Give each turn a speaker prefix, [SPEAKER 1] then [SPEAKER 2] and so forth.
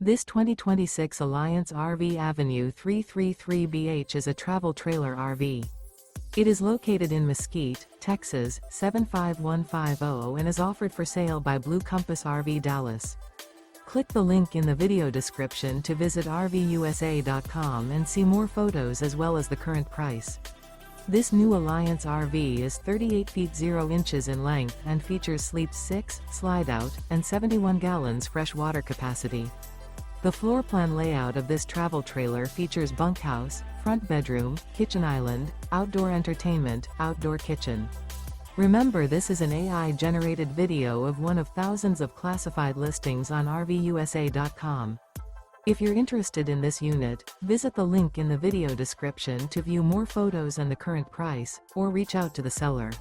[SPEAKER 1] This 2026 Alliance RV Avenue 333BH is a travel trailer RV. It is located in Mesquite, Texas, 75150 and is offered for sale by Blue Compass RV Dallas. Click the link in the video description to visit RVUSA.com and see more photos as well as the current price. This new Alliance RV is 38 feet 0 inches in length and features sleep 6, slide-out, and 71 gallons fresh water capacity. The floor plan layout of this travel trailer features bunkhouse, front bedroom, kitchen island, outdoor entertainment, outdoor kitchen. Remember, this is an AI-generated video of one of thousands of classified listings on RVUSA.com. If you're interested in this unit, visit the link in the video description to view more photos and the current price, or reach out to the seller.